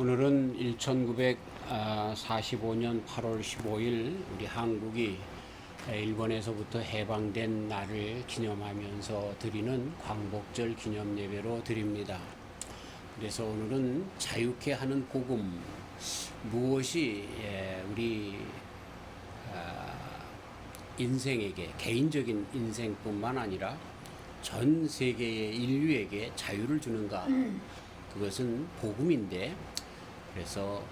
오늘은 1945년 8월 15일 우리 한국이 일본에서부터 해방된 날을 기념하면서 드리는 광복절 기념 예배로 드립니다. 그래서 오늘은 자유케 하는 복음, 무엇이 우리 인생에게, 개인적인 인생뿐만 아니라 전 세계의 인류에게 자유를 주는가, 그것은 복음인데, 그래서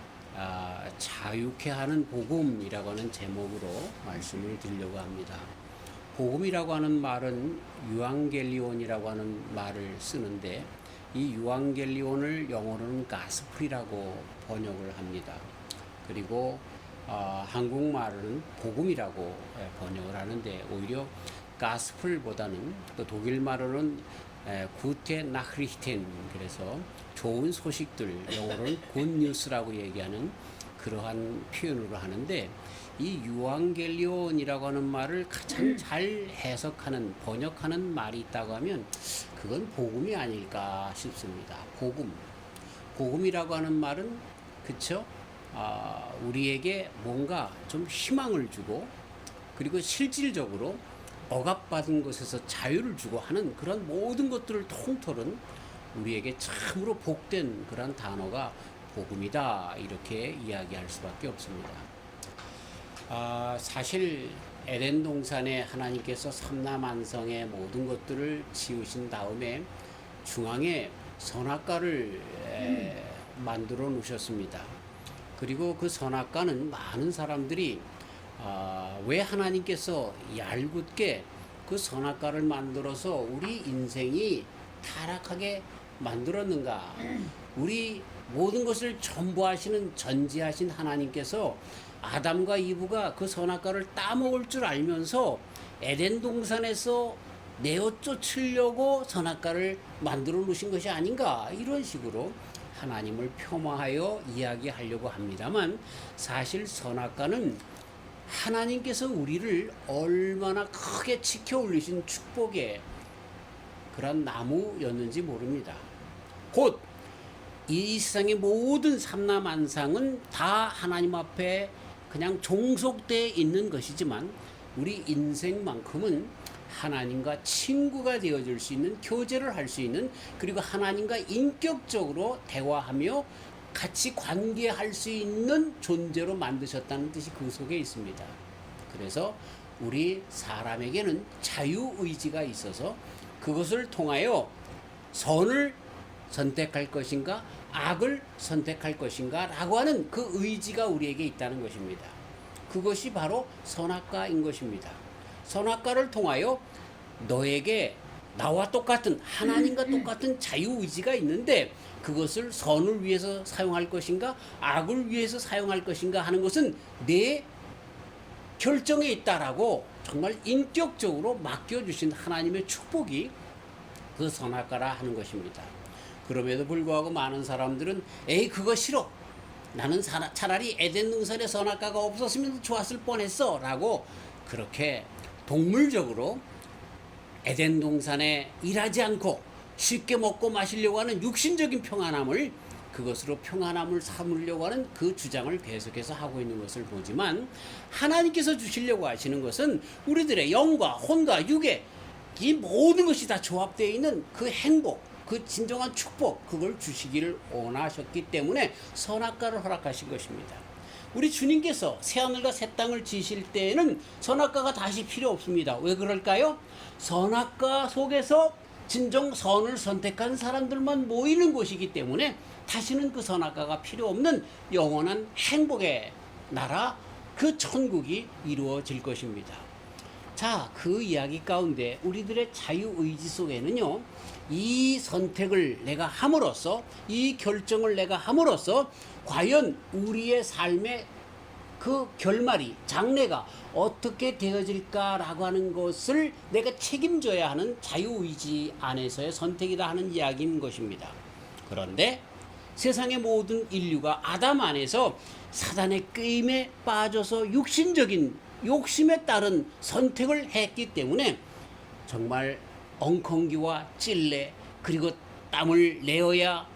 자유케 하는 복음이라고 하는 제목으로 말씀을 드리려고 합니다. 복음이라고 하는 말은 유앙겔리온이라고 하는 말을 쓰는데, 이 유앙겔리온을 영어로는 가스프리라고 번역을 합니다. 그리고 한국말은 복음이라고 번역을 하는데, 오히려 가스플보다는 또 독일말로는 구테 나흐리히텐, 그래서 좋은 소식들, 영어로는 굿뉴스라고 얘기하는 그러한 표현으로 하는데, 이 유앙겔리온이라고 하는 말을 가장 잘 해석하는, 번역하는 말이 있다고 하면 그건 복음이 아닐까 싶습니다. 복음이라고 하는 말은, 그쵸? 우리에게 뭔가 좀 희망을 주고, 그리고 실질적으로 억압받은 것에서 자유를 주고 하는 그런 모든 것들을 통틀은 우리에게 참으로 복된 그런 단어가 복음이다, 이렇게 이야기할 수밖에 없습니다. 사실 에덴 동산에 하나님께서 삼라만성의 모든 것들을 지으신 다음에 중앙에 선악과를 만들어 놓으셨습니다. 그리고 그 선악과는 많은 사람들이 왜 하나님께서 얄궂게 그 선악과를 만들어서 우리 인생이 타락하게 만들었는가? 우리 모든 것을 전부하시는 전지하신 하나님께서 아담과 이브가 그 선악과를 따먹을 줄 알면서 에덴 동산에서 내어 쫓으려고 선악과를 만들어 놓으신 것이 아닌가? 이런 식으로 하나님을 폄하하여 이야기하려고 합니다만, 사실 선악과는 하나님께서 우리를 얼마나 크게 지켜 올리신 축복의 그런 나무였는지 모릅니다. 곧 이 세상의 모든 삼라만상은 다 하나님 앞에 그냥 종속되어 있는 것이지만, 우리 인생만큼은 하나님과 친구가 되어줄 수 있는, 교제를 할 수 있는, 그리고 하나님과 인격적으로 대화하며 같이 관계할 수 있는 존재로 만드셨다는 뜻이 그 속에 있습니다. 그래서 우리 사람에게는 자유의지가 있어서 그것을 통하여 선을 선택할 것인가, 악을 선택할 것인가 라고 하는 그 의지가 우리에게 있다는 것입니다. 그것이 바로 선악과인 것입니다. 선악과를 통하여 너에게 나와 똑같은, 하나님과 똑같은 자유의지가 있는데, 그것을 선을 위해서 사용할 것인가, 악을 위해서 사용할 것인가 하는 것은 내 결정에 있다라고 정말 인격적으로 맡겨주신 하나님의 축복이 그 선악과라 하는 것입니다. 그럼에도 불구하고 많은 사람들은 에이, 그거 싫어, 나는 차라리 에덴 동산에 선악과가 없었으면 좋았을 뻔했어 라고, 그렇게 동물적으로 에덴 동산에 일하지 않고 쉽게 먹고 마시려고 하는 육신적인 평안함을, 그것으로 평안함을 삼으려고 하는 그 주장을 계속해서 하고 있는 것을 보지만, 하나님께서 주시려고 하시는 것은 우리들의 영과 혼과 육의 이 모든 것이 다 조합되어 있는 그 행복, 그 진정한 축복, 그걸 주시기를 원하셨기 때문에 선악과를 허락하신 것입니다. 우리 주님께서 새하늘과 새 땅을 지으실 때에는 선악과가 다시 필요 없습니다. 왜 그럴까요? 선악과 속에서 진정 선을 선택한 사람들만 모이는 곳이기 때문에 다시는 그 선악과가 필요 없는 영원한 행복의 나라, 그 천국이 이루어질 것입니다. 자, 그 이야기 가운데 우리들의 자유의지 속에는요, 이 선택을 내가 함으로써, 이 결정을 내가 함으로써 과연 우리의 삶의 그 결말이, 장래가 어떻게 되어질까라고 하는 것을 내가 책임져야 하는 자유의지 안에서의 선택이다 하는 이야기인 것입니다. 그런데 세상의 모든 인류가 아담 안에서 사단의 끄임에 빠져서 육신적인 욕심에 따른 선택을 했기 때문에 정말 엉컹기와 찔레, 그리고 땀을 내어야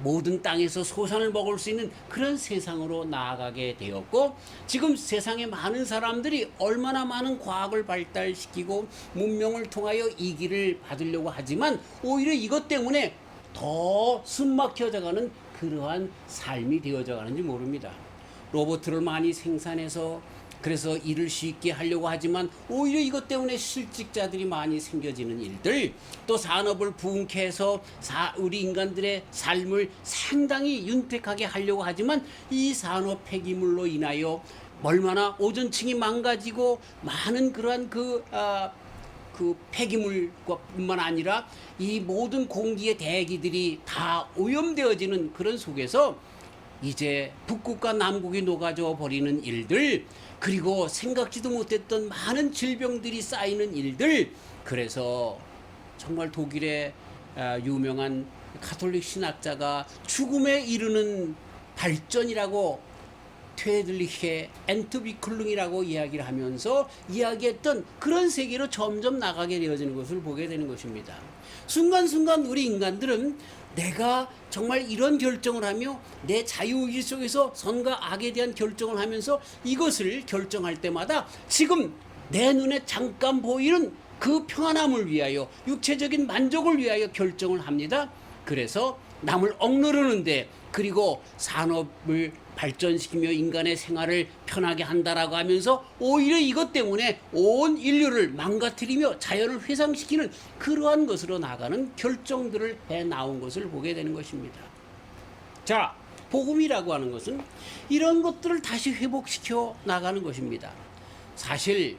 모든 땅에서 소산을 먹을 수 있는 그런 세상으로 나아가게 되었고, 지금 세상에 많은 사람들이 얼마나 많은 과학을 발달시키고 문명을 통하여 이 길을 받으려고 하지만 오히려 이것 때문에 더 숨막혀져가는 그러한 삶이 되어져 가는지 모릅니다. 로봇을 많이 생산해서 그래서 일을 쉽게 하려고 하지만 오히려 이것 때문에 실직자들이 많이 생겨지는 일들, 또 산업을 부흥케 해서 우리 인간들의 삶을 상당히 윤택하게 하려고 하지만 이 산업 폐기물로 인하여 얼마나 오존층이 망가지고 많은 그러한 그 폐기물과 뿐만 아니라 이 모든 공기의 대기들이 다 오염되어지는 그런 속에서 이제 북극과 남극이 녹아져 버리는 일들, 그리고 생각지도 못했던 많은 질병들이 쌓이는 일들, 그래서 정말 독일의 유명한 가톨릭 신학자가 죽음에 이르는 발전이라고 트웨들리히의 엔트비클룽이라고 이야기를 하면서 이야기했던 그런 세계로 점점 나가게 되어지는 것을 보게 되는 것입니다. 순간순간 우리 인간들은 내가 정말 이런 결정을 하며 내 자유의지 속에서 선과 악에 대한 결정을 하면서 이것을 결정할 때마다 지금 내 눈에 잠깐 보이는 그 평안함을 위하여, 육체적인 만족을 위하여 결정을 합니다. 그래서 남을 억누르는데, 그리고 산업을 발전시키며 인간의 생활을 편하게 한다라고 하면서 오히려 이것 때문에 온 인류를 망가뜨리며 자연을 회상시키는 그러한 것으로 나가는 결정들을 해 나온 것을 보게 되는 것입니다. 자, 복음이라고 하는 것은 이런 것들을 다시 회복시켜 나가는 것입니다. 사실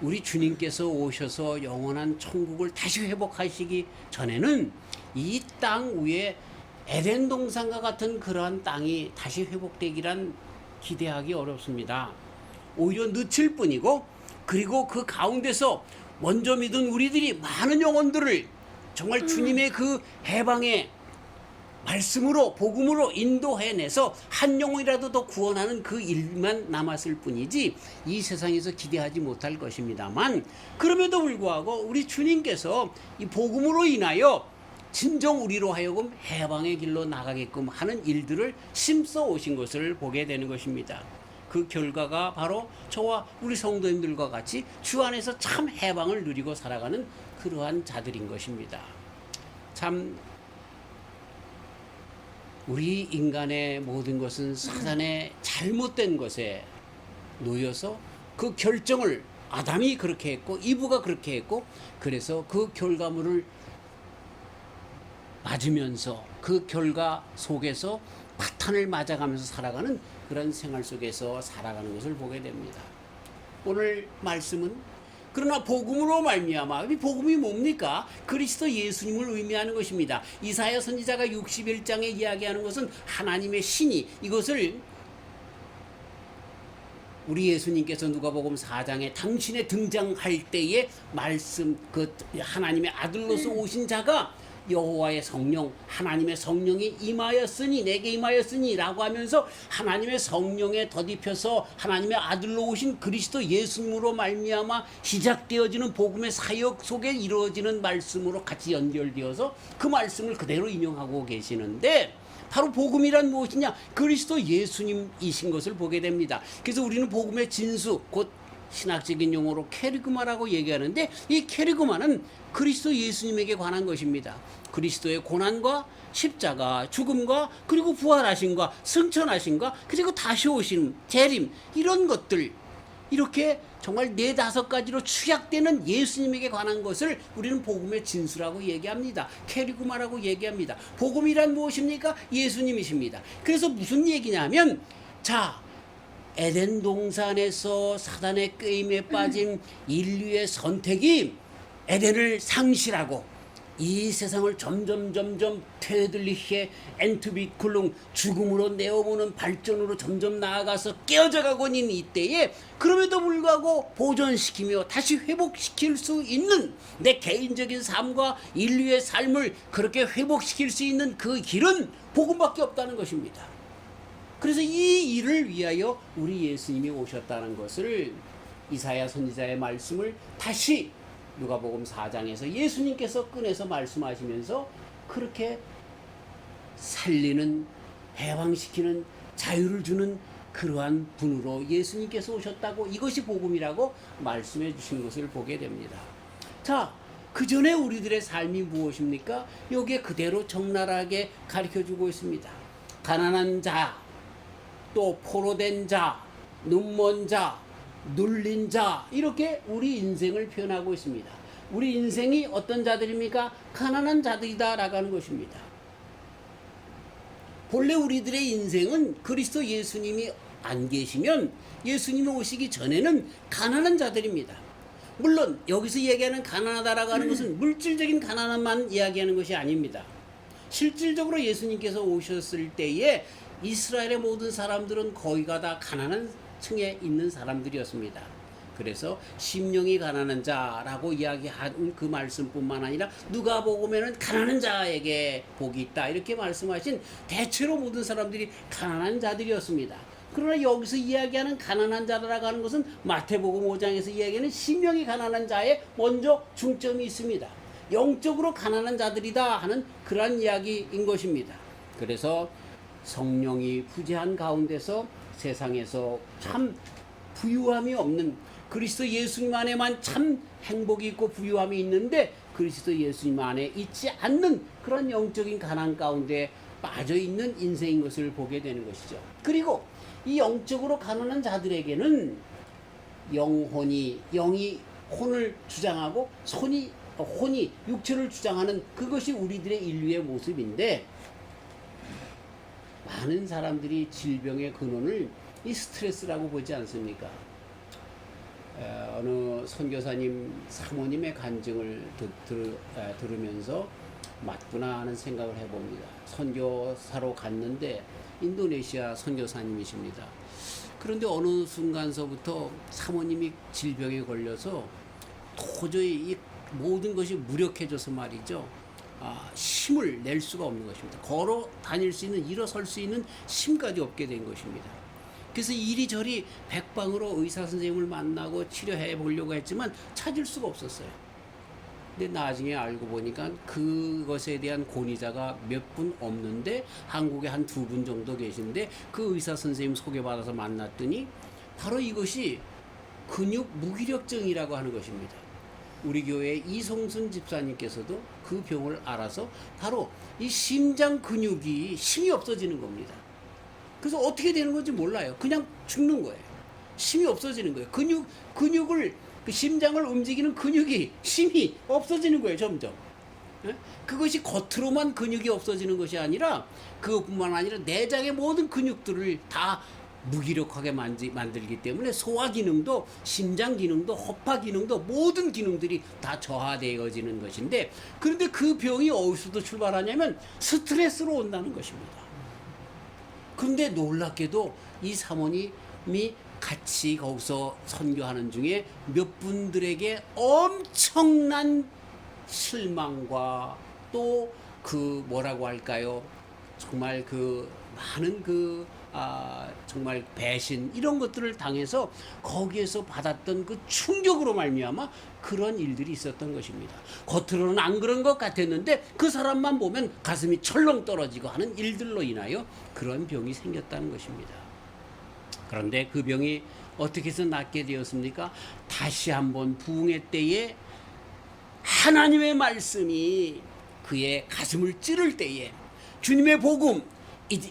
우리 주님께서 오셔서 영원한 천국을 다시 회복하시기 전에는 이 땅 위에 에덴 동산과 같은 그러한 땅이 다시 회복되기란 기대하기 어렵습니다. 오히려 늦을 뿐이고, 그리고 그 가운데서 먼저 믿은 우리들이 많은 영혼들을 정말 주님의 그 해방의 말씀으로, 복음으로 인도해내서 한 영혼이라도 더 구원하는 그 일만 남았을 뿐이지 이 세상에서 기대하지 못할 것입니다만, 그럼에도 불구하고 우리 주님께서 이 복음으로 인하여 진정 우리로 하여금 해방의 길로 나가게끔 하는 일들을 심써 오신 것을 보게 되는 것입니다. 그 결과가 바로 저와 우리 성도님들과 같이 주 안에서 참 해방을 누리고 살아가는 그러한 자들인 것입니다. 참 우리 인간의 모든 것은 사단의 잘못된 것에 놓여서 그 결정을 아담이 그렇게 했고 이브가 그렇게 했고, 그래서 그 결과물을 맞으면서 그 결과 속에서 파탄을 맞아가면서 살아가는 그런 생활 속에서 살아가는 것을 보게 됩니다. 오늘 말씀은 그러나 복음으로 말미암아, 이 복음이 뭡니까? 그리스도 예수님을 의미하는 것입니다. 이사야 선지자가 61장에 이야기하는 것은 하나님의 신이, 이것을 우리 예수님께서 누가복음 4장에 당신의 등장할 때의 말씀, 그 하나님의 아들로서 오신 자가 여호와의 성령, 하나님의 성령이 임하였으니, 내게 임하였으니 라고 하면서 하나님의 성령에 덧입혀서 하나님의 아들로 오신 그리스도 예수님으로 말미암아 시작되어지는 복음의 사역 속에 이루어지는 말씀으로 같이 연결되어서 그 말씀을 그대로 인용하고 계시는데, 바로 복음이란 무엇이냐? 그리스도 예수님이신 것을 보게 됩니다. 그래서 우리는 복음의 진수, 곧 신학적인 용어로 케리그마라고 얘기하는데, 이 케리그마는 그리스도 예수님에게 관한 것입니다. 그리스도의 고난과 십자가, 죽음과 그리고 부활하심과 승천하심과 그리고 다시 오심, 재림, 이런 것들, 이렇게 정말 4-5가지로 축약되는 예수님에게 관한 것을 우리는 복음의 진수라고 얘기합니다. 케리그마라고 얘기합니다. 복음이란 무엇입니까? 예수님이십니다. 그래서 무슨 얘기냐면, 자, 에덴 동산에서 사단의 꾀임에 빠진 인류의 선택이 에덴을 상실하고 이 세상을 점점 테들리히의 엔트비클룽, 죽음으로 내어보는 발전으로 점점 나아가서 깨어져 가고 있는 이때에, 그럼에도 불구하고 보존시키며 다시 회복시킬 수 있는 내 개인적인 삶과 인류의 삶을 그렇게 회복시킬 수 있는 그 길은 복음밖에 없다는 것입니다. 그래서 이 일을 위하여 우리 예수님이 오셨다는 것을 이사야 선지자의 말씀을 다시 누가복음 4장에서 예수님께서 꺼내서 말씀하시면서 그렇게 살리는, 해방시키는, 자유를 주는 그러한 분으로 예수님께서 오셨다고, 이것이 복음이라고 말씀해 주신 것을 보게 됩니다. 자, 그 전에 우리들의 삶이 무엇입니까? 여기에 그대로 적나라하게 가르쳐주고 있습니다. 가난한 자, 또 포로된 자, 눈먼 자, 눌린 자, 이렇게 우리 인생을 표현하고 있습니다. 우리 인생이 어떤 자들입니까? 가난한 자들이다 라고 하는 것입니다. 본래 우리들의 인생은 그리스도 예수님이 안 계시면, 예수님이 오시기 전에는 가난한 자들입니다. 물론 여기서 얘기하는 가난하다라고 하는 것은 물질적인 가난함만 이야기하는 것이 아닙니다. 실질적으로 예수님께서 오셨을 때에 이스라엘의 모든 사람들은 거의가 다 가난한 층에 있는 사람들이었습니다. 그래서 심령이 가난한 자라고 이야기한 그 말씀뿐만 아니라 누가복음에는 가난한 자에게 복이 있다 이렇게 말씀하신, 대체로 모든 사람들이 가난한 자들이었습니다. 그러나 여기서 이야기하는 가난한 자라고 하는 것은 마태복음 5장에서 이야기하는 심령이 가난한 자에 먼저 중점이 있습니다. 영적으로 가난한 자들이다 하는 그러한 이야기인 것입니다. 그래서 성령이 부재한 가운데서 세상에서 참 부유함이 없는, 그리스도 예수님 안에만 참 행복이 있고 부유함이 있는데 그리스도 예수님 안에 있지 않는 그런 영적인 가난 가운데 빠져 있는 인생인 것을 보게 되는 것이죠. 그리고 이 영적으로 가난한 자들에게는 영이 혼을 주장하고 혼이 육체를 주장하는, 그것이 우리들의 인류의 모습인데, 많은 사람들이 질병의 근원을 이 스트레스라고 보지 않습니까? 어느 선교사님 사모님의 간증을 들으면서 맞구나 하는 생각을 해봅니다. 선교사로 갔는데 인도네시아 선교사님이십니다. 그런데 어느 순간서부터 사모님이 질병에 걸려서 도저히 이 모든 것이 무력해져서 말이죠. 힘을 낼 수가 없는 것입니다. 걸어 다닐 수 있는, 일어설 수 있는 힘까지 없게 된 것입니다. 그래서 이리저리 백방으로 의사 선생님을 만나고 치료해 보려고 했지만 찾을 수가 없었어요. 근데 나중에 알고 보니까 그것에 대한 권위자가 몇 분 없는데 한국에 한 2분 정도 계신데, 그 의사 선생님 소개받아서 만났더니 바로 이것이 근육 무기력증이라고 하는 것입니다. 우리 교회 이송순 집사님께서도 그 병을 알아서 바로 이 심장 근육이 힘이 없어지는 겁니다. 그래서 어떻게 되는 건지 몰라요. 그냥 죽는 거예요. 힘이 없어지는 거예요. 근육을, 그 심장을 움직이는 근육이, 힘이 없어지는 거예요, 점점. 그것이 겉으로만 근육이 없어지는 것이 아니라, 그것뿐만 아니라 내장의 모든 근육들을 다 무기력하게 만들기 때문에 소화 기능도, 심장 기능도, 허파 기능도, 모든 기능들이 다 저하되어지는 것인데, 그런데 그 병이 어디서도 출발하냐면 스트레스로 온다는 것입니다. 그런데 놀랍게도 이 사모님이 같이 거기서 선교하는 중에 몇 분들에게 엄청난 실망과 또 그 뭐라고 할까요? 정말 그 많은 정말 배신, 이런 것들을 당해서 거기에서 받았던 그 충격으로 말미암아 그런 일들이 있었던 것입니다. 겉으로는 안 그런 것 같았는데 그 사람만 보면 가슴이 철렁 떨어지고 하는 일들로 인하여 그런 병이 생겼다는 것입니다. 그런데 그 병이 어떻게 해서 낫게 되었습니까? 다시 한번 부흥의 때에 하나님의 말씀이 그의 가슴을 찌를 때에 주님의 복음,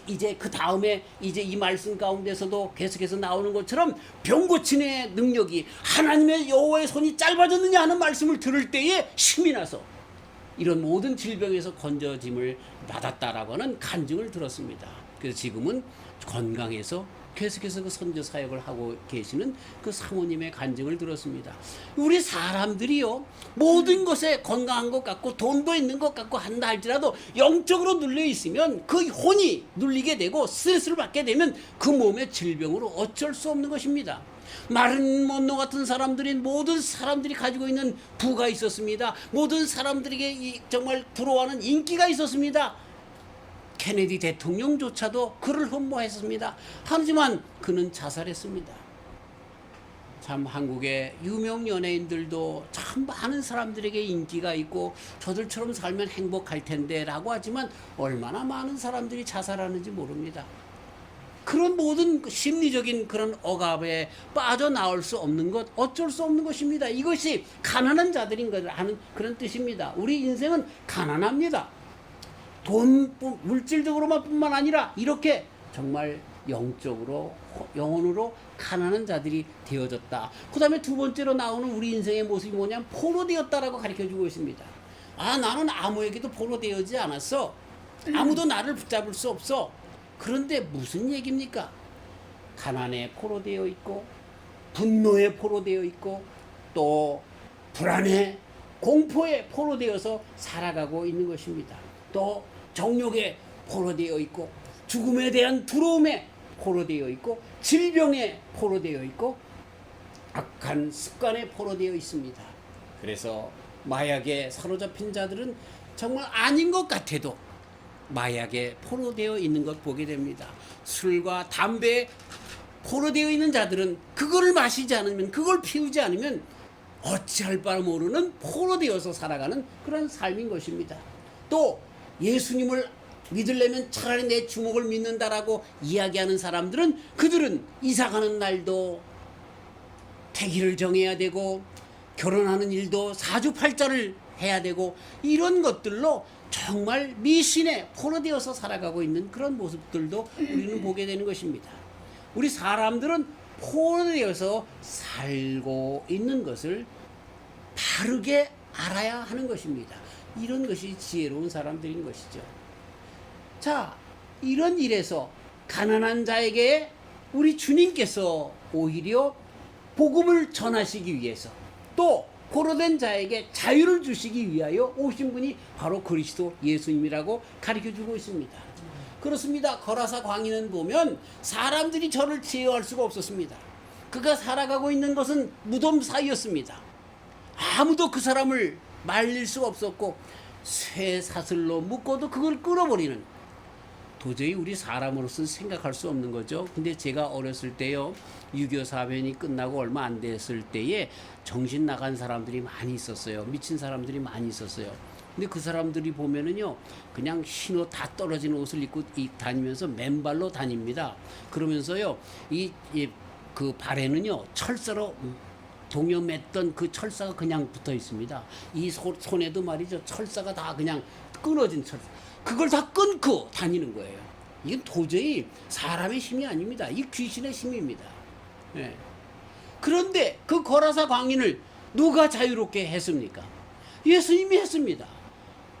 이제 그 다음에 이제 이 말씀 가운데서도 계속해서 나오는 것처럼 병 고치는 능력이, 하나님의 여호와의 손이 짧아졌느냐 하는 말씀을 들을 때에 힘이 나서 이런 모든 질병에서 건져짐을 받았다라고 하는 간증을 들었습니다. 그래서 지금은 건강해서 계속해서 그 선교 사역을 하고 계시는 그 사모님의 간증을 들었습니다. 우리 사람들이요, 모든 것에 건강한 것 같고 돈도 있는 것 같고 한다 할지라도 영적으로 눌려 있으면 그 혼이 눌리게 되고 스트레스를 받게 되면 그 몸의 질병으로 어쩔 수 없는 것입니다. 마른 먼로 같은 사람들인 모든 사람들이 가지고 있는 부가 있었습니다. 모든 사람들에게 정말 부러워하는 인기가 있었습니다. 케네디 대통령조차도 그를 흠모했습니다. 하지만 그는 자살했습니다. 참 한국의 유명 연예인들도 참 많은 사람들에게 인기가 있고 저들처럼 살면 행복할 텐데 라고 하지만 얼마나 많은 사람들이 자살하는지 모릅니다. 그런 모든 심리적인 그런 억압에 빠져나올 수 없는 것, 어쩔 수 없는 것입니다. 이것이 가난한 자들인 것을 하는 그런 뜻입니다. 우리 인생은 가난합니다. 물질적으로만 뿐만 아니라 이렇게 정말 영적으로, 영혼으로 가난한 자들이 되어졌다. 그 다음에 두 번째로 나오는 우리 인생의 모습이 뭐냐면 포로되었다라고 가르쳐주고 있습니다. 아, 나는 아무에게도 포로되어지 않았어. 아무도 나를 붙잡을 수 없어. 그런데 무슨 얘기입니까? 가난에 포로되어 있고 분노에 포로되어 있고 또 불안에 공포에 포로되어서 살아가고 있는 것입니다. 또 정욕에 포로되어 있고 죽음에 대한 두려움에 포로되어 있고 질병에 포로되어 있고 악한 습관에 포로되어 있습니다. 그래서 마약에 사로잡힌 자들은 정말 아닌 것 같아도 마약에 포로되어 있는 것 보게 됩니다. 술과 담배에 포로되어 있는 자들은 그거를 마시지 않으면, 그걸 피우지 않으면 어찌할 바를 모르는 포로되어서 살아가는 그런 삶인 것입니다. 또 예수님을 믿으려면 차라리 내 주먹을 믿는다라고 이야기하는 사람들은, 그들은 이사가는 날도 태기를 정해야 되고 결혼하는 일도 사주팔자를 해야 되고 이런 것들로 정말 미신에 포로되어서 살아가고 있는 그런 모습들도 우리는 보게 되는 것입니다. 우리 사람들은 포로되어서 살고 있는 것을 바르게 알아야 하는 것입니다. 이런 것이 지혜로운 사람들인 것이죠. 자, 이런 일에서 가난한 자에게 우리 주님께서 오히려 복음을 전하시기 위해서 또 포로된 자에게 자유를 주시기 위하여 오신 분이 바로 그리스도 예수님이라고 가르쳐주고 있습니다. 그렇습니다. 거라사 광인은 보면 사람들이 저를 제어할 수가 없었습니다. 그가 살아가고 있는 것은 무덤 사이였습니다. 아무도 그 사람을 말릴 수가 없었고 쇠 사슬로 묶어도 그걸 끊어버리는, 도저히 우리 사람으로서는 생각할 수 없는 거죠. 근데 제가 어렸을 때요, 6.25 사변이 끝나고 얼마 안 됐을 때에 정신 나간 사람들이 많이 있었어요. 미친 사람들이 많이 있었어요. 근데 그 사람들이 보면은요, 그냥 흰 옷 다 떨어진 옷을 입고 다니면서 맨발로 다닙니다. 그러면서요, 그 발에는요, 철사로 동여맸던 그 철사가 그냥 붙어 있습니다. 이 손에도 말이죠, 철사가 다 그냥 끊어진 철사. 그걸 다 끊고 다니는 거예요. 이건 도저히 사람의 힘이 아닙니다. 이 귀신의 힘입니다. 예. 그런데 그 거라사 광인을 누가 자유롭게 했습니까? 예수님이 했습니다.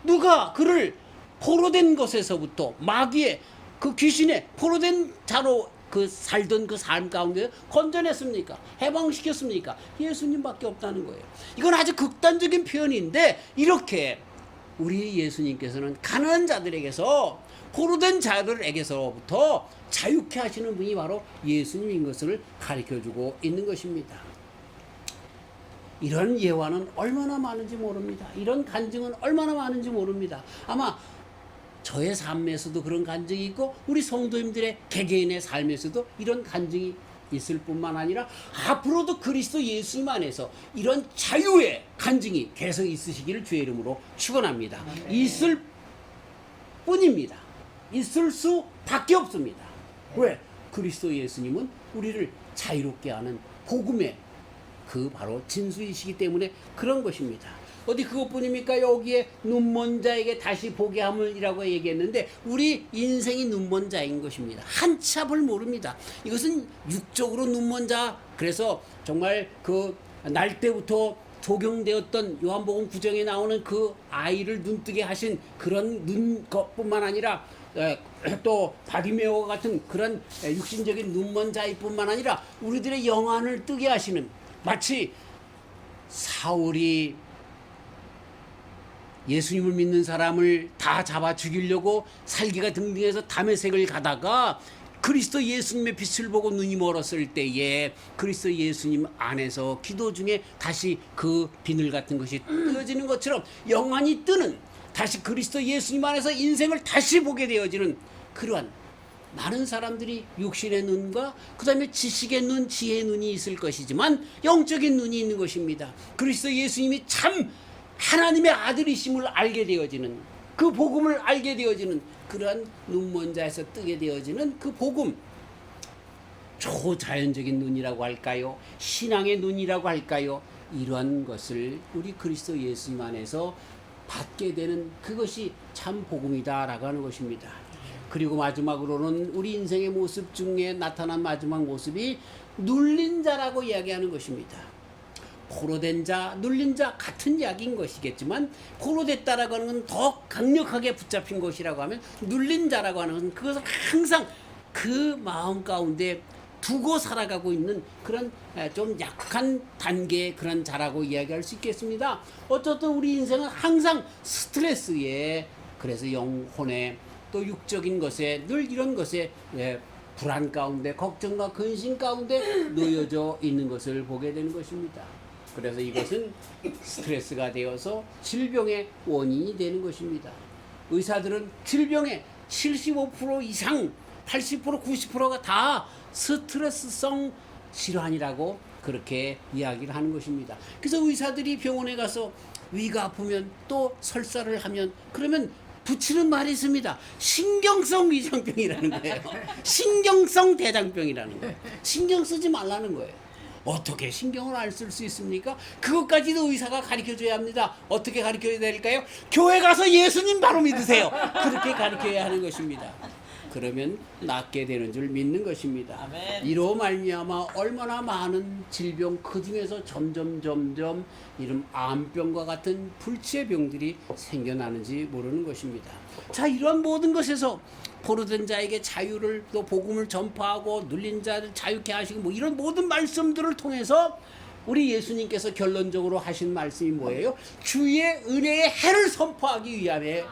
누가 그를 포로된 것에서부터 마귀의 그 귀신의 포로된 자로 그 살던 그 삶 가운데 건져냈습니까? 해방시켰습니까? 예수님밖에 없다는 거예요. 이건 아주 극단적인 표현인데, 이렇게 우리 예수님께서는 가난한 자들에게서, 포로된 자들에게서부터 자유케 하시는 분이 바로 예수님인 것을 가르쳐주고 있는 것입니다. 이런 예화는 얼마나 많은지 모릅니다. 이런 간증은 얼마나 많은지 모릅니다. 아마 저의 삶에서도 그런 간증이 있고 우리 성도님들의 개개인의 삶에서도 이런 간증이 있을 뿐만 아니라 앞으로도 그리스도 예수님 안에서 이런 자유의 간증이 계속 있으시기를 주의 이름으로 축원합니다. 있을 뿐입니다. 있을 수밖에 없습니다. 왜? 그리스도 예수님은 우리를 자유롭게 하는 복음의 그 바로 진수이시기 때문에 그런 것입니다. 어디 그것뿐입니까? 여기에 눈먼 자에게 다시 보게 함을이라고 얘기했는데, 우리 인생이 눈먼 자인 것입니다. 한치 앞을 모릅니다. 이것은 육적으로 눈먼 자, 그래서 정말 그 날 때부터 적용되었던 요한복음 9장에 나오는 그 아이를 눈뜨게 하신 그런 눈 것뿐만 아니라 또 바디메오와 같은 그런 육신적인 눈먼 자일 뿐만 아니라 우리들의 영안을 뜨게 하시는, 마치 사울이 예수님을 믿는 사람을 다 잡아 죽이려고 살기가 등등해서 다메섹을 가다가 그리스도 예수님의 빛을 보고 눈이 멀었을 때에 그리스도 예수님 안에서 기도 중에 다시 그 비늘 같은 것이 뜨어지는 것처럼 영안이 뜨는, 다시 그리스도 예수님 안에서 인생을 다시 보게 되어지는 그러한 많은 사람들이 육신의 눈과 그 다음에 지식의 눈, 지혜의 눈이 있을 것이지만 영적인 눈이 있는 것입니다. 그리스도 예수님이 참 하나님의 아들이심을 알게 되어지는, 그 복음을 알게 되어지는 그러한 눈먼 자에서 뜨게 되어지는 그 복음, 초자연적인 눈이라고 할까요? 신앙의 눈이라고 할까요? 이러한 것을 우리 그리스도 예수님 안에서 받게 되는 그것이 참 복음이다라고 하는 것입니다. 그리고 마지막으로는 우리 인생의 모습 중에 나타난 마지막 모습이 눌린 자라고 이야기하는 것입니다. 포로된 자, 눌린 자 같은 이야기인 것이겠지만 포로됐다라고 하는 건 더 강력하게 붙잡힌 것이라고 하면 눌린 자라고 하는 것은 그것을 항상 그 마음 가운데 두고 살아가고 있는 그런 좀 약한 단계의 그런 자라고 이야기할 수 있겠습니다. 어쨌든 우리 인생은 항상 스트레스에, 그래서 영혼에 또 육적인 것에 늘 이런 것에 불안 가운데 걱정과 근심 가운데 놓여져 있는 것을 보게 되는 것입니다. 그래서 이것은 스트레스가 되어서 질병의 원인이 되는 것입니다. 의사들은 질병의 75% 이상 80% 90%가 다 스트레스성 질환이라고 그렇게 이야기를 하는 것입니다. 그래서 의사들이 병원에 가서 위가 아프면 또 설사를 하면 그러면 붙이는 말이 있습니다. 신경성 위장병이라는 거예요. 신경성 대장병이라는 거예요. 신경 쓰지 말라는 거예요. 어떻게 신경을 안 쓸 수 있습니까? 그것까지도 의사가 가르쳐줘야 합니다. 어떻게 가르쳐야 될까요? 교회 가서 예수님 바로 믿으세요. 그렇게 가르쳐야 하는 것입니다. 그러면 낫게 되는 줄 믿는 것입니다. 아멘. 이로 말미암아 얼마나 많은 질병, 그 중에서 점점 이런 암병과 같은 불치의 병들이 생겨나는지 모르는 것입니다. 자, 이러한 모든 것에서 포로된 자에게 자유를, 또 복음을 전파하고 눌린 자를 자유케 하시고 뭐 이런 모든 말씀들을 통해서 우리 예수님께서 결론적으로 하신 말씀이 뭐예요? 주의 은혜의 해를 선포하기 위함에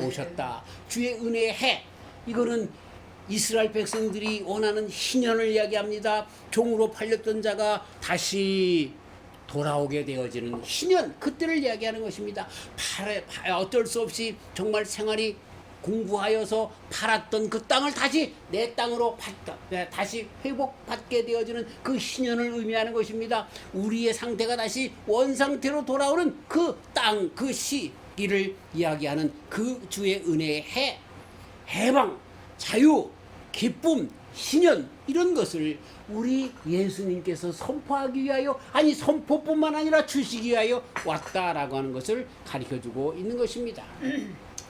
오셨다. 주의 은혜의 해. 이거는 이스라엘 백성들이 원하는 희년을 이야기합니다. 종으로 팔렸던 자가 다시 돌아오게 되어지는 희년, 그때를 이야기하는 것입니다. 어쩔 수 없이 정말 생활이 공부하여서 팔았던 그 땅을 다시 내 땅으로 다시 회복받게 되어지는 그 희년을 의미하는 것입니다. 우리의 상태가 다시 원상태로 돌아오는 그 땅, 그 시기를 이야기하는 그 주의 은혜의 해, 해방, 자유, 기쁨, 희년, 이런 것을 우리 예수님께서 선포하기 위하여, 아니 선포뿐만 아니라 주시기 위하여 왔다라고 하는 것을 가르쳐주고 있는 것입니다.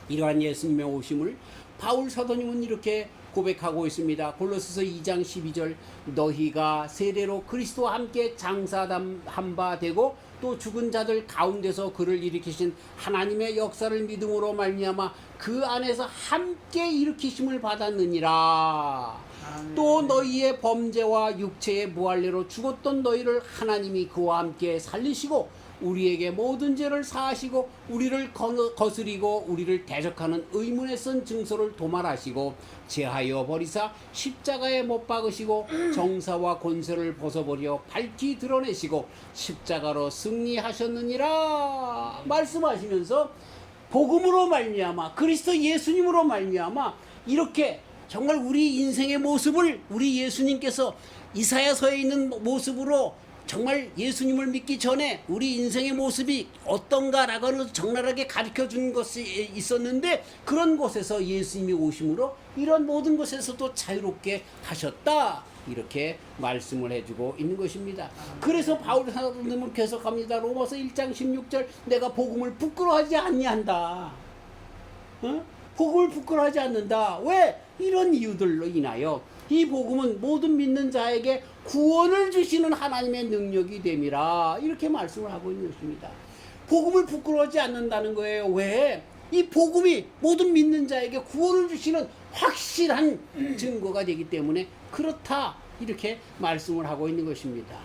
이러한 예수님의 오심을 바울 사도님은 이렇게 고백하고 있습니다. 골로새서 2장 12절, 너희가 세례로 그리스도와 함께 장사한 바 되고 또 죽은 자들 가운데서 그를 일으키신 하나님의 역사를 믿음으로 말미암아 그 안에서 함께 일으키심을 받았느니라. 또 너희의 범죄와 육체의 무할례로 죽었던 너희를 하나님이 그와 함께 살리시고 우리에게 모든 죄를 사하시고 우리를 거스리고 우리를 대적하는 의문에 쓴 증서를 도말하시고 제하여 버리사 십자가에 못 박으시고 정사와 권세를 벗어버려 밝히 드러내시고 십자가로 승리하셨느니라 말씀하시면서 복음으로 말미암아 그리스도 예수님으로 말미암아 이렇게 정말 우리 인생의 모습을 우리 예수님께서 이사야서에 있는 모습으로 정말 예수님을 믿기 전에 우리 인생의 모습이 어떤가라고 하는 적나라하게 가르쳐 준 것이 있었는데 그런 곳에서 예수님이 오심으로 이런 모든 것에서도 자유롭게 하셨다. 이렇게 말씀을 해주고 있는 것입니다. 그래서 바울 사도님은 계속합니다. 로마서 1장 16절 내가 복음을 부끄러워하지 아니한다. 복음을 부끄러워하지 않는다. 왜? 이런 이유들로 인하여 이 복음은 모든 믿는 자에게 구원을 주시는 하나님의 능력이 됨이라 이렇게 말씀을 하고 있는 것입니다. 복음을 부끄러워하지 않는다는 거예요. 왜? 이 복음이 모든 믿는 자에게 구원을 주시는 확실한 증거가 되기 때문에 그렇다 이렇게 말씀을 하고 있는 것입니다.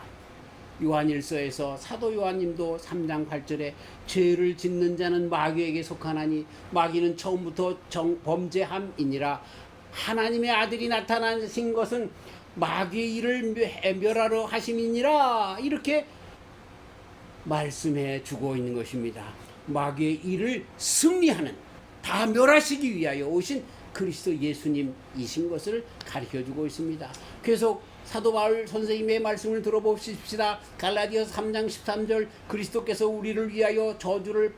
요한일서에서 사도 요한님도 3장 8절에 죄를 짓는 자는 마귀에게 속하나니 마귀는 처음부터 범죄함이니라. 하나님의 아들이 나타나신 것은 마귀의 일을 멸하러 하심이니라. 이렇게 말씀해 주고 있는 것입니다. 마귀의 일을 승리하는, 다 멸하시기 위하여 오신 그리스도 예수님이신 것을 가르쳐주고 있습니다. 계속 사도 바울 선생님의 말씀을 들어보십시다. 갈라디아서 3장 13절 그리스도께서 우리를 위하여 저주를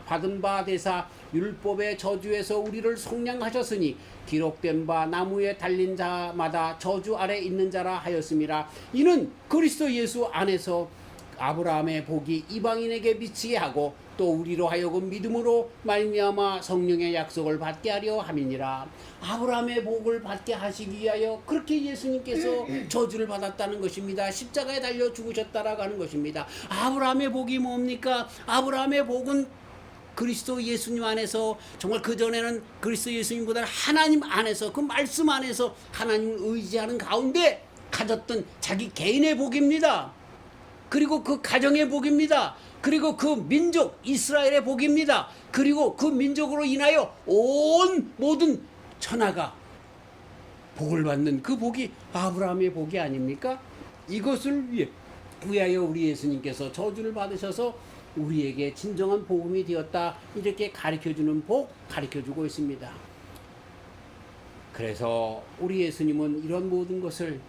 받은 바 되사 율법의 저주에서 우리를 속량하셨으니 기록된 바 나무에 달린 자마다 저주 아래 있는 자라 하였음이라. 이는 그리스도 예수 안에서 아브라함의 복이 이방인에게 미치게 하고 또 우리로 하여금 믿음으로 말미암아 성령의 약속을 받게 하려 함이니라. 아브라함의 복을 받게 하시기 위하여 그렇게 예수님께서 저주를 받았다는 것입니다. 십자가에 달려 죽으셨다라고 하는 것입니다. 아브라함의 복이 뭡니까? 아브라함의 복은 그리스도 예수님 안에서, 정말 그전에는 그리스도 예수님보다는 하나님 안에서, 그 말씀 안에서 하나님을 의지하는 가운데 가졌던 자기 개인의 복입니다. 그리고 그 가정의 복입니다. 그리고 그 민족 이스라엘의 복입니다. 그리고 그 민족으로 인하여 온 모든 천하가 복을 받는 그 복이 아브라함의 복이 아닙니까? 이것을 위하여 우리 예수님께서 저주를 받으셔서 우리에게 진정한 복음이 되었다, 이렇게 가르쳐주는 복 가르쳐주고 있습니다. 그래서 우리 예수님은 이런 모든 것을,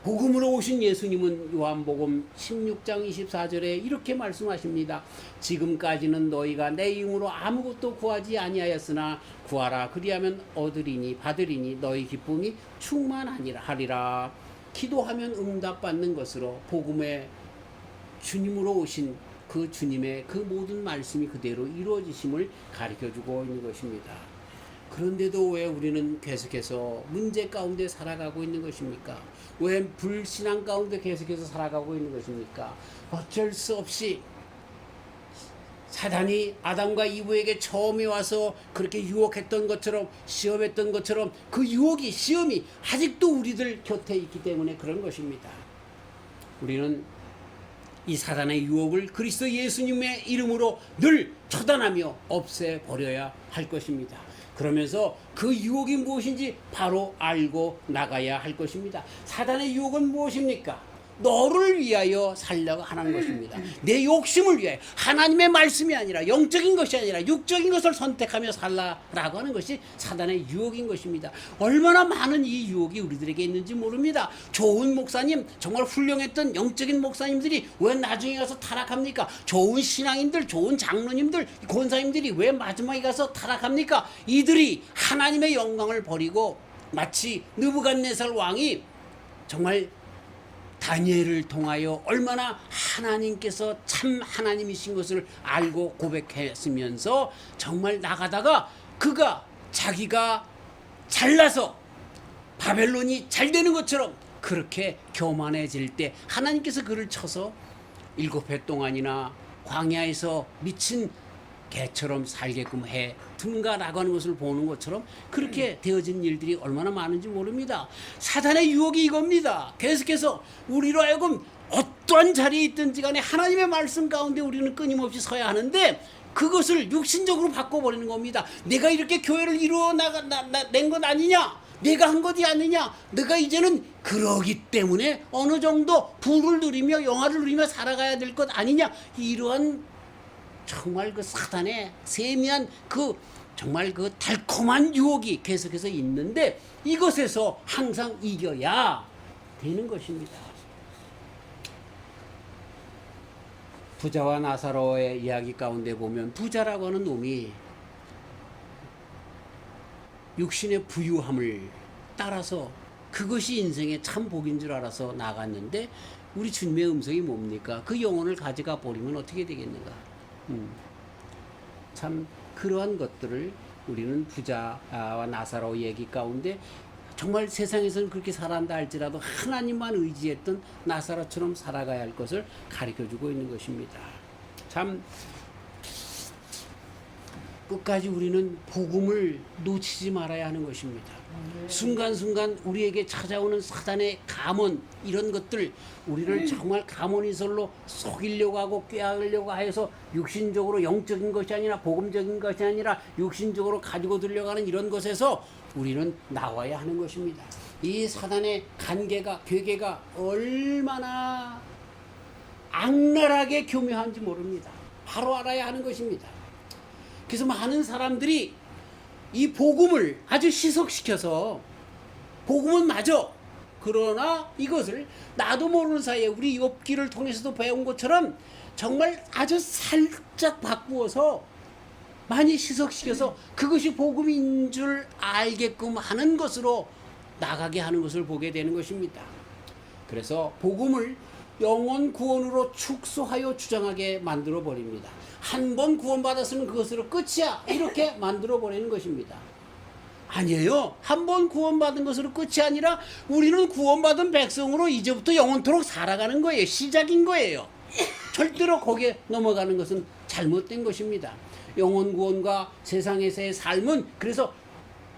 복음으로 오신 예수님은 요한복음 16장 24절에 이렇게 말씀하십니다. 지금까지는 너희가 내 이름으로 아무것도 구하지 아니하였으나 구하라 그리하면 얻으리니 받으리니 너희 기쁨이 충만하리라. 기도하면 응답받는 것으로 복음의 주님으로 오신 그 주님의 그 모든 말씀이 그대로 이루어지심을 가르쳐주고 있는 것입니다. 그런데도 왜 우리는 계속해서 문제 가운데 살아가고 있는 것입니까? 왜 불신앙 가운데 계속해서 살아가고 있는 것입니까? 어쩔 수 없이 사단이 아담과 이브에게 처음에 와서 그렇게 유혹했던 것처럼, 시험했던 것처럼 그 유혹이, 시험이 아직도 우리들 곁에 있기 때문에 그런 것입니다. 우리는 이 사단의 유혹을 그리스도 예수님의 이름으로 늘 처단하며 없애버려야 할 것입니다. 그러면서 그 유혹이 무엇인지 바로 알고 나가야 할 것입니다. 사단의 유혹은 무엇입니까? 너를 위하여 살려고 하는 것입니다. 내 욕심을 위하여, 하나님의 말씀이 아니라, 영적인 것이 아니라 육적인 것을 선택하며 살라라고 하는 것이 사단의 유혹인 것입니다. 얼마나 많은 이 유혹이 우리들에게 있는지 모릅니다. 좋은 목사님, 정말 훌륭했던 영적인 목사님들이 왜 나중에 가서 타락합니까? 좋은 신앙인들, 좋은 장로님들, 권사님들이 왜 마지막에 가서 타락합니까? 이들이 하나님의 영광을 버리고 마치 느부갓네살 왕이 정말 다니엘을 통하여 얼마나 하나님께서 참 하나님이신 것을 알고 고백했으면서 정말 나가다가 그가 자기가 잘나서 바벨론이 잘 되는 것처럼 그렇게 교만해질 때 하나님께서 그를 쳐서 7해 동안이나 광야에서 미친 개처럼 살게끔 해 둔가라고 하는 것을 보는 것처럼 그렇게 되어진 일들이 얼마나 많은지 모릅니다. 사단의 유혹이 이겁니다. 계속해서 우리로 하여금 어떠한 자리에 있든지 간에 하나님의 말씀 가운데 우리는 끊임없이 서야 하는데 그것을 육신적으로 바꿔버리는 겁니다. 내가 이렇게 교회를 이루어 낸 것 아니냐? 내가 한 것이 아니냐? 내가 이제는 그러기 때문에 어느 정도 부를 누리며 영화를 누리며 살아가야 될 것 아니냐? 이러한 정말 그 사단의 세미한 그 정말 그 달콤한 유혹이 계속해서 있는데 이것에서 항상 이겨야 되는 것입니다. 부자와 나사로의 이야기 가운데 보면 부자라고 하는 놈이 육신의 부유함을 따라서 그것이 인생의 참 복인 줄 알아서 나갔는데 우리 주님의 음성이 뭡니까? 그 영혼을 가져가 버리면 어떻게 되겠는가? 참 그러한 것들을 우리는 부자와 나사로 얘기 가운데 정말 세상에서는 그렇게 살아간다 할지라도 하나님만 의지했던 나사로처럼 살아가야 할 것을 가르쳐주고 있는 것입니다. 참 끝까지 우리는 복음을 놓치지 말아야 하는 것입니다. 순간순간 우리에게 찾아오는 사단의 감언, 이런 것들 우리를 정말 감언이설로 속이려고 하고 꾀하려고 해서 육신적으로 영적인 것이 아니라 복음적인 것이 아니라 육신적으로 가지고 들려고 하는 이런 것에서 우리는 나와야 하는 것입니다. 이 사단의 괴계가 얼마나 악랄하게 교묘한지 모릅니다. 바로 알아야 하는 것입니다. 그래서 많은 사람들이 이 복음을 아주 희석시켜서 복음은 맞아. 그러나 이것을 나도 모르는 사이에 우리 욥기를 통해서도 배운 것처럼 정말 아주 살짝 바꾸어서 많이 희석시켜서 그것이 복음인 줄 알게끔 하는 것으로 나가게 하는 것을 보게 되는 것입니다. 그래서 복음을 영원 구원으로 축소하여 주장하게 만들어 버립니다. 한 번 구원받았으면 그것으로 끝이야 이렇게 만들어 버리는 것입니다. 아니에요. 한 번 구원받은 것으로 끝이 아니라 우리는 구원받은 백성으로 이제부터 영원토록 살아가는 거예요. 시작인 거예요. 절대로 거기에 넘어가는 것은 잘못된 것입니다. 영원 구원과 세상에서의 삶은 그래서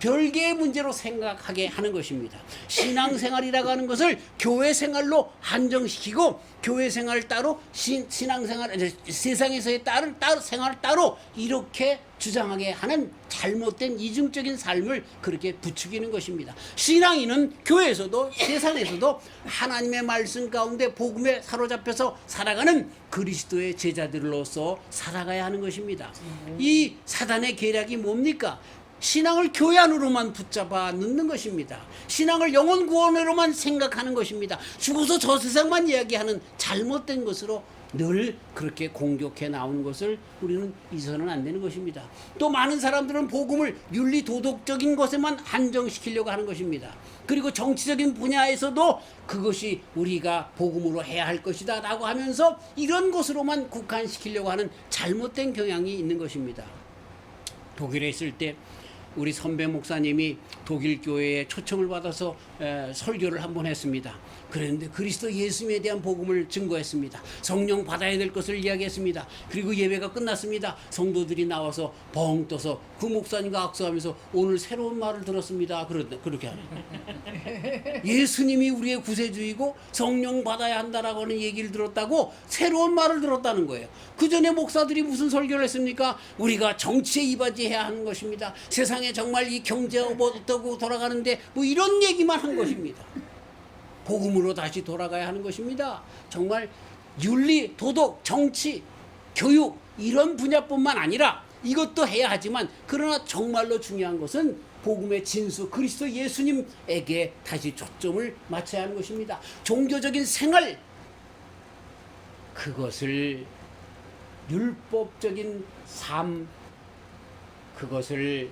별개의 문제로 생각하게 하는 것입니다. 신앙생활이라고 하는 것을 교회 생활로 한정시키고 교회 생활 따로 신앙생활 세상에서의 따로 생활 따로 이렇게 주장하게 하는 잘못된 이중적인 삶을 그렇게 부추기는 것입니다. 신앙인은 교회에서도 세상에서도 하나님의 말씀 가운데 복음에 사로잡혀서 살아가는 그리스도의 제자들로서 살아가야 하는 것입니다. 이 사단의 계략이 뭡니까? 신앙을 교회 안으로만 붙잡아 넣는 것입니다. 신앙을 영원 구원으로만 생각하는 것입니다. 죽어서 저 세상만 이야기하는 잘못된 것으로 늘 그렇게 공격해 나오는 것을 우리는 잊어서는 안 되는 것입니다. 또 많은 사람들은 복음을 윤리 도덕적인 것에만 한정시키려고 하는 것입니다. 그리고 정치적인 분야에서도 그것이 우리가 복음으로 해야 할 것이다 라고 하면서 이런 것으로만 국한시키려고 하는 잘못된 경향이 있는 것입니다. 독일에 있을 때 우리 선배 목사님이 독일 교회에 초청을 받아서 설교를 한번 했습니다. 그랬는데 그리스도 예수님에 대한 복음을 증거했습니다. 성령 받아야 될 것을 이야기했습니다. 그리고 예배가 끝났습니다. 성도들이 나와서 벙 떠서 그 목사님과 악수하면서 오늘 새로운 말을 들었습니다. 그렇게 하네. 예수님이 우리의 구세주이고 성령 받아야 한다라고 하는 얘기를 들었다고 새로운 말을 들었다는 거예요. 그 전에 목사들이 무슨 설교를 했습니까? 우리가 정치에 이바지해야 하는 것입니다. 세상에 정말 이 경제가 어떻고 돌아가는데 뭐 이런 얘기만 한 것입니다. 복음으로 다시 돌아가야 하는 것입니다. 정말 윤리, 도덕, 정치, 교육 이런 분야뿐만 아니라 이것도 해야 하지만 그러나 정말로 중요한 것은 복음의 진수 그리스도 예수님에게 다시 초점을 맞춰야 하는 것입니다. 종교적인 생활 그것을 율법적인 삶 그것을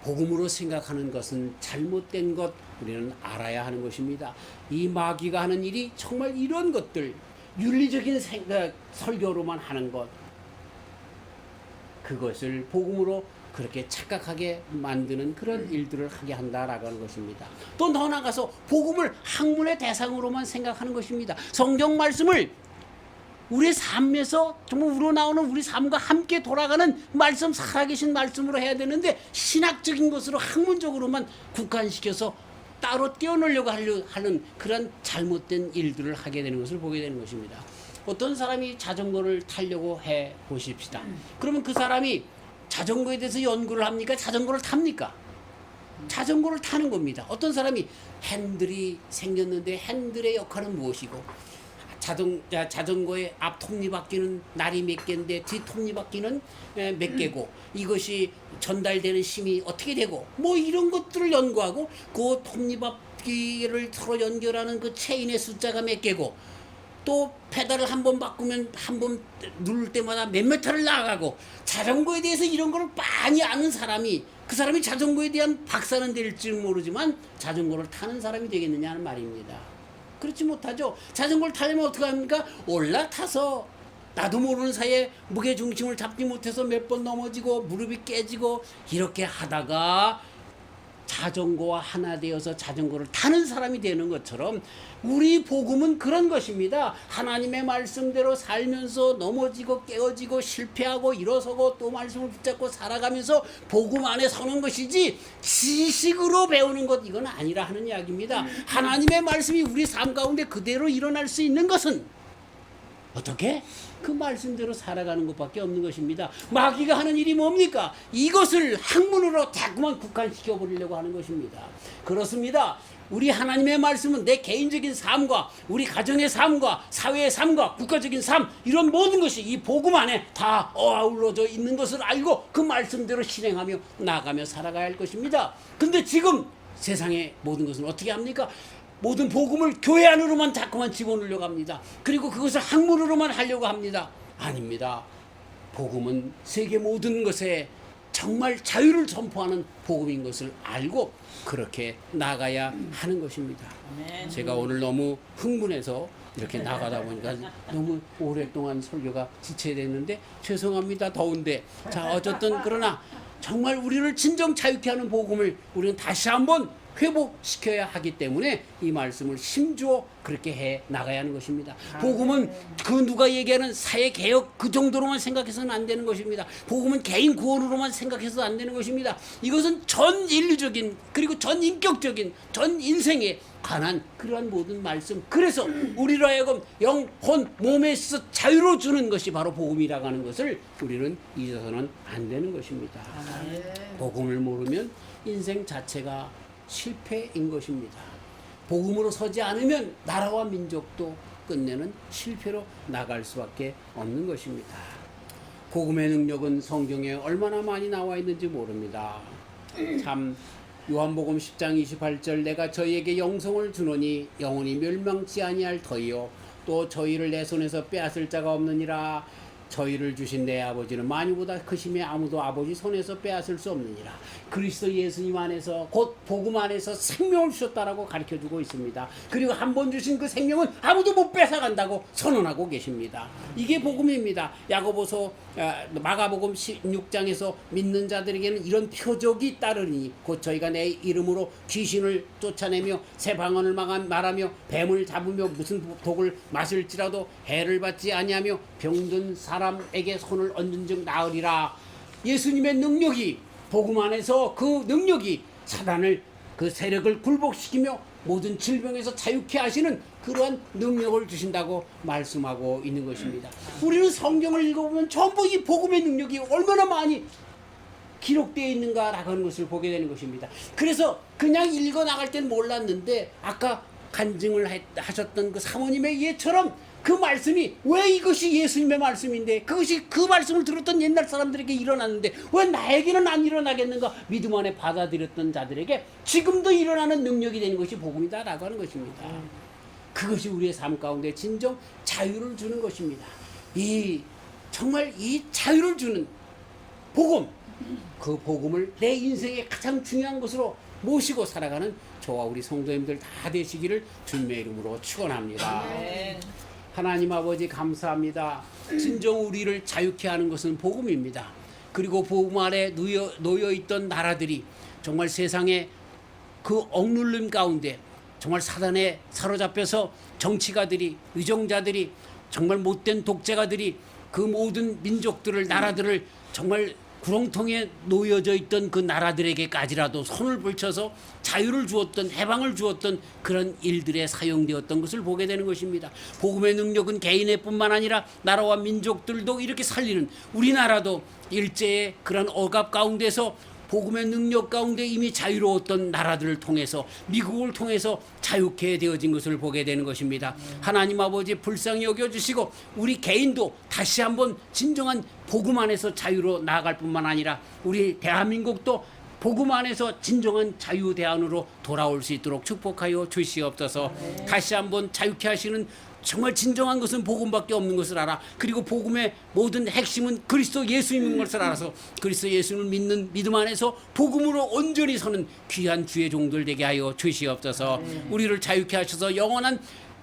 복음으로 생각하는 것은 잘못된 것 우리는 알아야 하는 것입니다. 이 마귀가 하는 일이 정말 이런 것들 윤리적인 생각, 설교로만 하는 것 그것을 복음으로 그렇게 착각하게 만드는 그런 일들을 하게 한다라고 하는 것입니다. 또 더 나아가서 복음을 학문의 대상으로만 생각하는 것입니다. 성경 말씀을 우리의 삶에서 정말 우러나오는 우리 삶과 함께 돌아가는 말씀 살아계신 말씀으로 해야 되는데 신학적인 것으로 학문적으로만 국한시켜서 따로 떼어놓으려고 하는 그런 잘못된 일들을 하게 되는 것을 보게 되는 것입니다. 어떤 사람이 자전거를 타려고 해 보십시다. 그러면 그 사람이 자전거에 대해서 연구를 합니까? 자전거를 탑니까? 자전거를 타는 겁니다. 어떤 사람이 핸들이 생겼는데 핸들의 역할은 무엇이고 자전거의 앞 톱니바퀴는 날이 몇 개인데 뒤 톱니바퀴는 몇 개고 이것이 전달되는 힘이 어떻게 되고 뭐 이런 것들을 연구하고 그 톱니바퀴를 서로 연결하는 그 체인의 숫자가 몇 개고 또 페달을 한 번 바꾸면 한 번 누를 때마다 몇 미터를 나가고 자전거에 대해서 이런 걸 많이 아는 사람이 그 사람이 자전거에 대한 박사는 될지 모르지만 자전거를 타는 사람이 되겠느냐 하는 말입니다. 그렇지 못하죠. 자전거를 타려면 어떻게 합니까? 올라타서 나도 모르는 사이에 무게중심을 잡지 못해서 몇 번 넘어지고 무릎이 깨지고 이렇게 하다가 자전거와 하나 되어서 자전거를 타는 사람이 되는 것처럼 우리 복음은 그런 것입니다. 하나님의 말씀대로 살면서 넘어지고 깨어지고 실패하고 일어서고 또 말씀을 붙잡고 살아가면서 복음 안에 서는 것이지 지식으로 배우는 것 이건 아니라 하는 이야기입니다. 하나님의 말씀이 우리 삶 가운데 그대로 일어날 수 있는 것은 어떻게? 그 말씀대로 살아가는 것밖에 없는 것입니다. 마귀가 하는 일이 뭡니까? 이것을 학문으로 자꾸만 국한시켜 버리려고 하는 것입니다. 그렇습니다. 우리 하나님의 말씀은 내 개인적인 삶과 우리 가정의 삶과 사회의 삶과 국가적인 삶, 이런 모든 것이 이 복음 안에 다 어우러져 있는 것을 알고 그 말씀대로 실행하며 나아가며 살아가야 할 것입니다. 근데 지금 세상의 모든 것은 어떻게 합니까? 모든 복음을 교회 안으로만 자꾸만 집어넣으려고 합니다. 그리고 그것을 학문으로만 하려고 합니다. 아닙니다. 복음은 세계 모든 것에 정말 자유를 선포하는 복음인 것을 알고 그렇게 나가야 하는 것입니다. 제가 오늘 너무 흥분해서 이렇게 나가다 보니까 너무 오랫동안 설교가 지체됐는데 죄송합니다. 더운데. 자, 어쨌든 그러나 정말 우리를 진정 자유케 하는 복음을 우리는 다시 한번 회복시켜야 하기 때문에 이 말씀을 심주어 그렇게 해 나가야 하는 것입니다. 복음은 그 누가 얘기하는 사회개혁 그 정도로만 생각해서는 안 되는 것입니다. 복음은 개인 구원으로만 생각해서는 안 되는 것입니다. 이것은 전 인류적인 그리고 전 인격적인 전 인생에 관한 그러한 모든 말씀, 그래서 우리로 하여금 영, 혼, 몸에서 자유로 주는 것이 바로 복음이라고 하는 것을 우리는 잊어서는 안 되는 것입니다. 복음을 모르면 인생 자체가 실패인 것입니다. 복음으로 서지 않으면 나라와 민족도 끝내는 실패로 나갈 수밖에 없는 것입니다. 복음의 능력은 성경에 얼마나 많이 나와 있는지 모릅니다. 참 요한복음 10장 28절 내가 저희에게 영생을 주노니 영원히 멸망치 아니할 터이요 또 저희를 내 손에서 빼앗을 자가 없느니라. 저희를 주신 내 아버지는 만유보다 크심에 아무도 아버지 손에서 빼앗을 수 없느니라. 그리스도 예수님 안에서 곧 복음 안에서 생명을 주셨다라고 가르쳐주고 있습니다. 그리고 한 번 주신 그 생명은 아무도 못 뺏어간다고 선언하고 계십니다. 이게 복음입니다. 야고보서 마가복음 16장에서 믿는 자들에게는 이런 표적이 따르니 곧 저희가 내 이름으로 귀신을 쫓아내며 새 방언을 말하며 뱀을 잡으며 무슨 독을 마실지라도 해를 받지 아니하며 병든 사람에게 손을 얹은 즉 나으리라. 예수님의 능력이 복음 안에서 그 능력이 사단을 그 세력을 굴복시키며 모든 질병에서 자유케 하시는 그러한 능력을 주신다고 말씀하고 있는 것입니다. 우리는 성경을 읽어보면 전부 이 복음의 능력이 얼마나 많이 기록되어 있는가라고 하는 것을 보게 되는 것입니다. 그래서 그냥 읽어 나갈 때는 몰랐는데 아까 간증을 하셨던 그 사모님의 예처럼 그 말씀이 왜 이것이 예수님의 말씀인데 그것이 그 말씀을 들었던 옛날 사람들에게 일어났는데 왜 나에게는 안 일어나겠는가 믿음 안에 받아들였던 자들에게 지금도 일어나는 능력이 되는 것이 복음이다라고 하는 것입니다. 그것이 우리의 삶 가운데 진정 자유를 주는 것입니다. 정말 이 자유를 주는 복음, 그 복음을 내 인생의 가장 중요한 것으로 모시고 살아가는 저와 우리 성도님들 다 되시기를 주님의 이름으로 축원합니다. 하나님 아버지 감사합니다. 진정 우리를 자유케 하는 것은 복음입니다. 그리고 복음 아래 놓여있던 나라들이 정말 세상의 그 억눌림 가운데 정말 사단에 사로잡혀서 정치가들이 의정자들이 정말 못된 독재가들이 그 모든 민족들을 나라들을 정말 구렁텅이에 놓여져 있던 그 나라들에게까지라도 손을 벌쳐서 자유를 주었던 해방을 주었던 그런 일들에 사용되었던 것을 보게 되는 것입니다. 복음의 능력은 개인의 뿐만 아니라 나라와 민족들도 이렇게 살리는 우리나라도 일제의 그런 억압 가운데서 복음의 능력 가운데 이미 자유로웠던 나라들을 통해서 미국을 통해서 자유케 되어진 것을 보게 되는 것입니다. 하나님 아버지 불쌍히 여겨주시고 우리 개인도 다시 한번 진정한 복음 안에서 자유로 나아갈 뿐만 아니라 우리 대한민국도 복음 안에서 진정한 자유 대안으로 돌아올 수 있도록 축복하여 주시옵소서. 다시 한번 자유케 하시는 정말 진정한 것은 복음밖에 없는 것을 알아. 그리고 복음의 모든 핵심은 그리스도 예수님인 것을 알아서 그리스도 예수님을 믿는 믿음 안에서 복음으로 온전히 서는 귀한 주의 종들 되게 하여 주시옵소서. 우리를 자유케 하셔서 영원한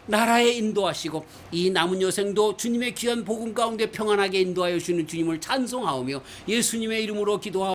나라에 인도하시고 이 남은 여생도 주님의 귀한 복음 가운데 평안하게 인도하여 주시는 주님을 찬송하오며 예수님의 이름으로 기도하옵소서.